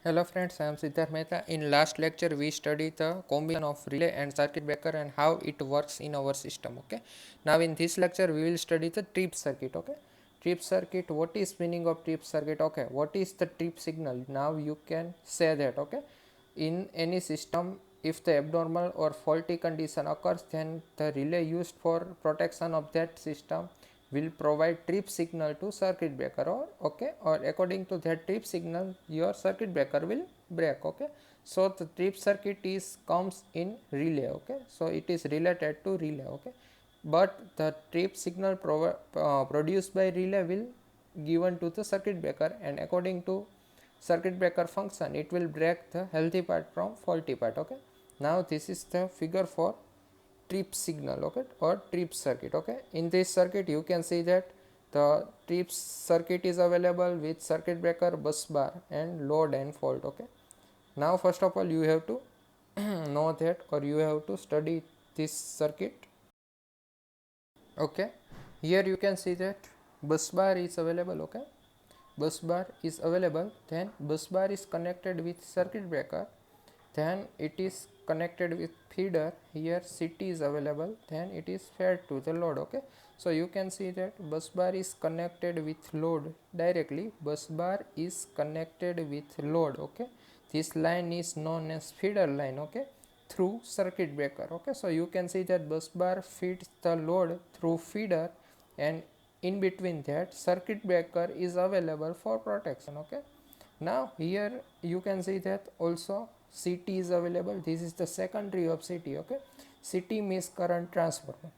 Hello friends, I am Siddharth Mehta. In last lecture we studied the combination of relay and circuit breaker and how it works in our system. Okay. Now in this lecture we will study the trip circuit. Okay. Trip circuit, what is meaning of trip circuit? Okay. What is the trip signal? Now you can say that. Okay. In any system, if the abnormal or faulty condition occurs, then the relay used for protection of that system will provide trip signal to circuit breaker, or according to that trip signal your circuit breaker will break. Okay, so the trip circuit is comes in relay. Okay, so it is related to relay. Okay, but the trip signal produced by relay will given to the circuit breaker, and according to circuit breaker function it will break the healthy part from faulty part. Okay, now this is the figure for trip signal, okay, or trip circuit. Okay, in this circuit you can see that the trip circuit is available with circuit breaker, bus bar, and load and fault. Okay, now first of all you have to know that, or you have to study this circuit. Okay, here you can see that bus bar is available. Okay, bus bar is available, then bus bar is connected with circuit breaker, then it is connected with feeder. Here CT is available, then it is fed to the load. Okay, so you can see that bus bar is connected with load directly. Bus bar is connected with load. Okay, this line is known as feeder line. Okay, through circuit breaker. Okay, so you can see that bus bar feeds the load through feeder, and in between that circuit breaker is available for protection. Okay, now here you can see that also CT is available. This is the secondary of CT. Okay, CT means current transformer.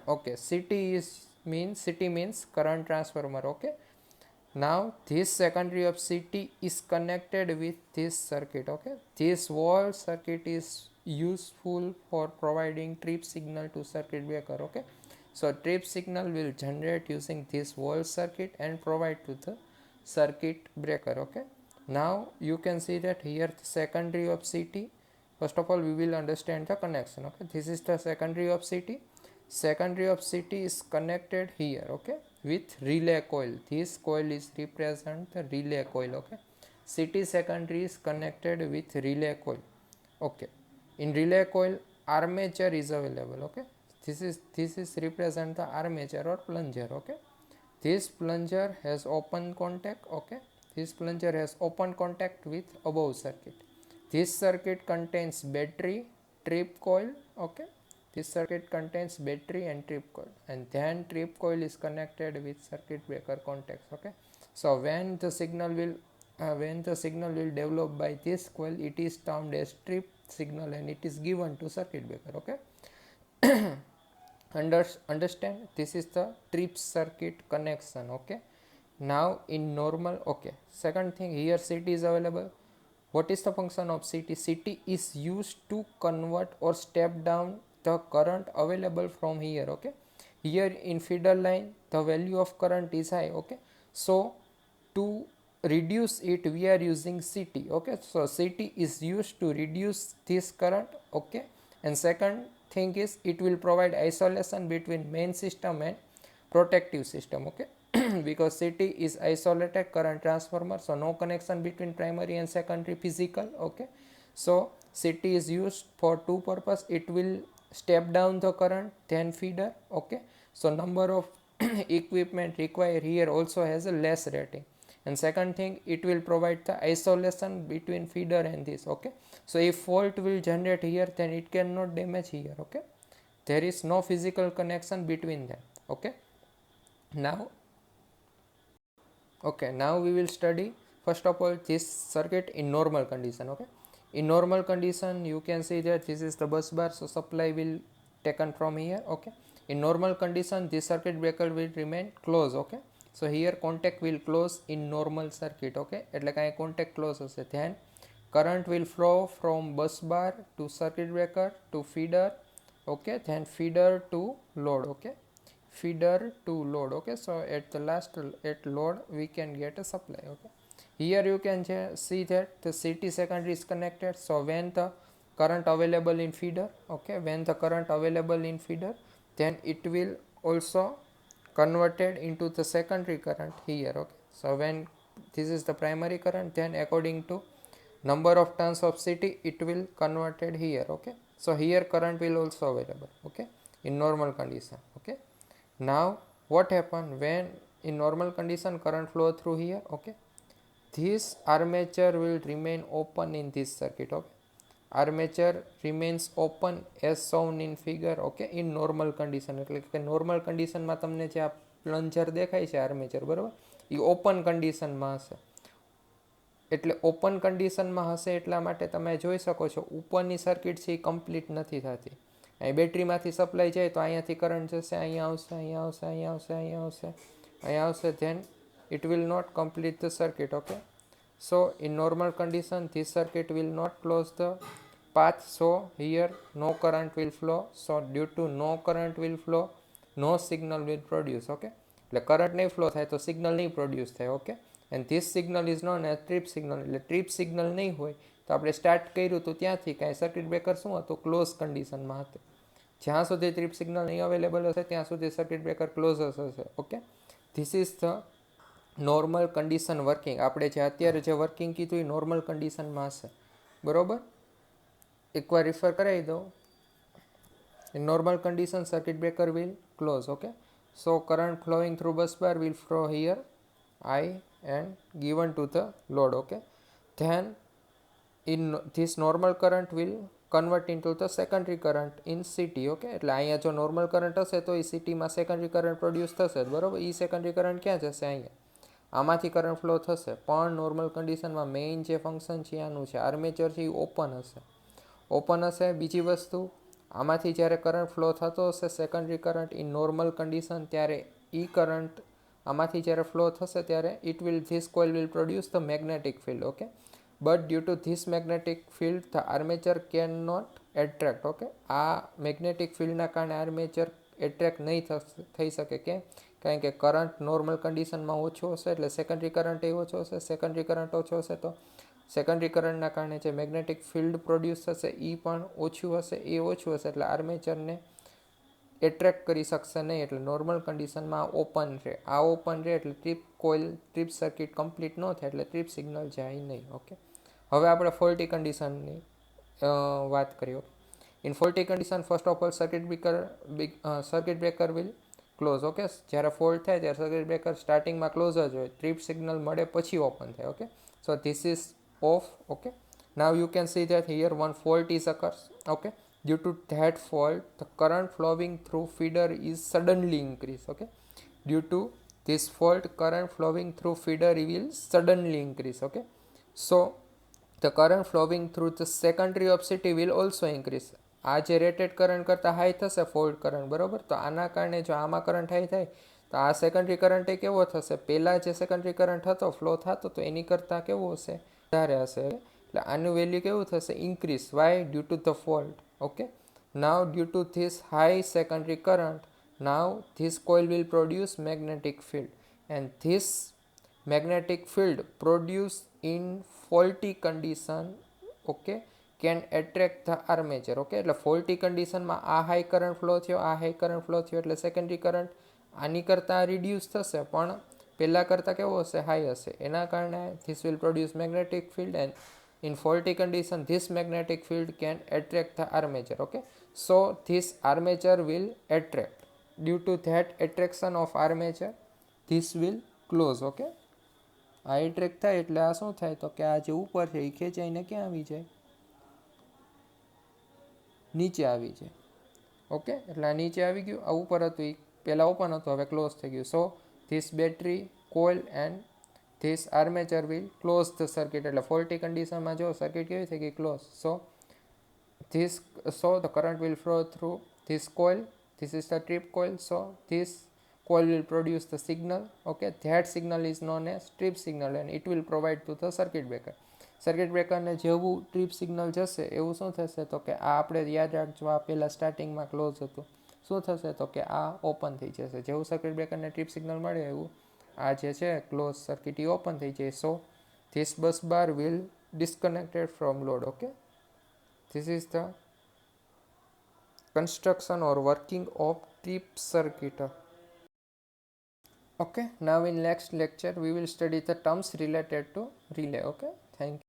Okay, CT means current transformer. Okay, now this secondary of CT is connected with this circuit. Okay, this whole circuit is useful for providing trip signal to circuit breaker. Okay, so trip signal will generate using this whole circuit and provide to the circuit breaker. Okay, now you can see that here the secondary of CT. First of all we will understand the connection. Okay, this is the secondary of CT. Secondary of CT is connected here. Okay, with relay coil. This coil is represent the relay coil. Okay, CT secondary is connected with relay coil. Okay, in relay coil armature is available. Okay, this is represent the armature or plunger. Okay, this plunger has open contact. Okay, this plunger has open contact with above circuit. This circuit contains battery, trip coil. Okay, this circuit contains battery and trip coil, and then trip coil is connected with circuit breaker contacts. Okay, so when the signal will develop by this coil, it is termed as trip signal, and it is given to circuit breaker. Okay, understand, this is the trip circuit connection. Okay, now in normal. Okay, second thing, here CT is available. What is the function of CT? CT is used to convert or step down the current available from here. Okay, here in feeder line the value of current is high. Okay, so to reduce it we are using CT. Okay, so CT is used to reduce this current. Okay, and second thing is it will provide isolation between main system and protective system. Okay, because CT is isolated current transformer, so no connection between primary and secondary physical. Okay, so CT is used for two purpose. It will step down the current, then feeder. Okay, so number of equipment required here also has a less rating, and second thing, it will provide the isolation between feeder and this. Okay, so if fault will generate here, then it cannot damage here. Okay, there is no physical connection between them. Okay, now now we will study first of all this circuit in normal condition. Okay, in normal condition you can see that this is the bus bar, so supply will taken from here. Okay, in normal condition this circuit breaker will remain closed. Okay, so here contact will close in normal circuit. Okay, એટલે કાંઈ contact close હશે, then current will flow from bus bar to circuit breaker to feeder. Okay, then feeder to load. Okay, feeder to load. Okay, so at the last, at load we can get a supply. Okay, here you can see that the CT secondary is connected. So when the current available in feeder, okay, when the current available in feeder, then it will also converted into the secondary current here. Okay, so when this is the primary current, then according to number of turns of CT, it will converted here. Okay, so here current will also available. Okay, in normal condition. Okay, now what happen when in normal condition current flow through here? Okay, this armature will remain open in this circuit. Okay, armature remains open as shown in figure. Okay, in normal condition, એટલે કે normal condition માં તમને જે આ plunger દેખાય છે armature, બરોબર, એ open કન્ડિશનમાં હશે. એટલે ઓપન કન્ડિશનમાં હશે એટલા માટે તમે જોઈ શકો છો ઉપરની સર્કિટ છે એ કમ્પ્લીટ નથી થતી. અહીં બેટરીમાંથી સપ્લાય જાય તો અહીંયાથી કરંટ જશે, અહીંયા આવશે, અહીંયા આવશે, અહીંયા આવશે, અહીંયા આવશે, અહીંયા આવશે, than it will not complete the circuit. Okay, so in normal condition this circuit will not close the path, so here no current will flow. So due to no current will flow, no signal will produce. Okay, એટલે current નહીં flow થાય તો signal નહીં produce થાય. Okay, and this signal is known as trip signal. એટલે trip signal નહીં હોય તો આપણે સ્ટાર્ટ કર્યું તો ત્યાંથી કાંઈ સર્કિટ બ્રેકર શું હતું? ક્લોઝ કન્ડિશનમાં હતું. જ્યાં સુધી ટ્રીપ સિગ્નલ નહીં અવેલેબલ હશે ત્યાં સુધી સર્કિટ બ્રેકર ક્લોઝ હશે. Okay, this is the normal condition working. આપણે જે અત્યારે જે વર્કિંગ કીધું એ નોર્મલ કન્ડિશનમાં હશે, બરોબર. એકવાર રિફર કરાવી દો. In normal condition circuit breaker will close. Okay, so current flowing through bus bar will flow here I and given to the load. Okay, then in this normal current will convert into the secondary current in CT. Okay, એટલે અહીંયા જો normal current હશે તો એ સિટીમાં secondary current produce થશે, બરાબર. એ secondary current ક્યાં જશે? અહીંયા આમાંથી કરંટ ફ્લો થશે. પણ નોર્મલ કન્ડિશનમાં મેઇન જે ફંક્શન છે આનું છે, આર્મેચર છે એ ઓપન હશે. ઓપન હશે. બીજી વસ્તુ, આમાંથી જ્યારે કરંટ ફ્લો થતો હશે secondary current in normal condition, ત્યારે એ કરંટ આમાંથી જ્યારે ફ્લો થશે ત્યારે this coil will produce the magnetic field. Okay, but due to this magnetic field the armature can not attract. Okay, આ મેગ્નેટિક ફિલ્ડના કારણે આર્મેચર એટ્રેક્ટ નહીં થઈ શકે. કેમ? કારણ કે કરંટ નોર્મલ કન્ડિશનમાં ઓછો હશે એટલે સેકન્ડરી કરંટ એ ઓછો હશે. સેકન્ડરી કરંટ ઓછો હશે તો સેકન્ડરી કરંટના કારણે જે મેગ્નેટિક ફિલ્ડ પ્રોડ્યુસ થશે એ પણ ઓછું હશે. એ ઓછું હશે એટલે આર્મેચરને એટ્રેક્ટ કરી શકશે નહીં. એટલે નોર્મલ કન્ડિશનમાં ઓપન રહે. આ ઓપન રહે એટલે ટ્રીપ સર્કિટ કમ્પ્લીટ ન થાય એટલે ટ્રીપ સિગ્નલ જાય નહીં. ઓકે, હવે આપણે ફોલ્ટી કન્ડિશનની વાત કરીએ. In faulty condition first of all circuit breaker will close. Okay, જ્યારે ફોલ્ટ થાય ત્યારે સર્કિટ બ્રેકર સ્ટાર્ટિંગમાં ક્લોઝ જ હોય, ટ્રીપ સિગ્નલ મળે પછી ઓપન થાય. Okay, so this is off. Okay, now you can see that here one fault is occurs. Okay, due to that fault the current flowing through feeder is suddenly increase. Okay, due to this fault current flowing through feeder will suddenly increase. Okay, so the current flowing through the secondary of city will also increase. આ જે rated current કરતાં high થશે fault current, બરાબર, તો આના કારણે જો આમાં કરંટ હાઈ થાય તો આ સેકન્ડરી કરંટ એ કેવો થશે? પહેલાં જે સેકન્ડરી કરંટ હતો ફ્લો થતો તો એની કરતાં કેવો હશે? વધારે હશે. એટલે આનું વેલ્યુ કેવું થશે? Increase. Why? Due to the fault. Okay, now due to this high secondary current, now this coil will produce magnetic field and this magnetic field produce in faulty condition. Okay, can attract the armature. Okay, એટલે faulty કન્ડિશનમાં આ high current flow થયો, આ high current flow થયો એટલે secondary current આની કરતાં reduce થશે પણ પહેલાં કરતાં કેવો હશે? હાઈ હશે. એના કારણે this will produce magnetic field and in faulty condition this magnetic field can attract the armature. Okay, so this armature will attract. Due to that attraction of armature this will close. Okay, આ attract થાય એટલે આ શું થાય? તો કે આ જે ઉપર છે એ ખેંચાઈને ક્યાં આવી જાય? નીચે આવી જાય. ઓકે, એટલે આ નીચે આવી ગયું. આ ઉપર હતું એ પહેલાં ઓપન હતું, હવે ક્લોઝ થઈ ગયું. સો this battery coil and this armature will close the circuit. એટલે ફોલ્ટી કન્ડિશનમાં જો સર્કિટ કેવી થઈ ગઈ? Close. So the current will flow through this coil. This is the trip coil. So this coil will produce the signal. Okay, that signal is known as trip signal and it will provide to the circuit breaker. Circuit બ્રેકરને જેવું trip signal જશે એવું શું થશે? તો કે આ આપણે યાદ રાખજો, આ પહેલાં સ્ટાર્ટિંગમાં ક્લોઝ હતું. શું થશે? તો કે આ ઓપન થઈ જશે. જેવું સર્કિટ બ્રેકરને ટ્રીપ સિગ્નલ મળે એવું આ જે છે ક્લોઝ સર્કિટ એ ઓપન થઈ જાય. So this bus bar will disconnected from load. Okay, this is the construction or working of trip circuit. Okay, now in next lecture we will study the terms related to relay. Okay, thank you.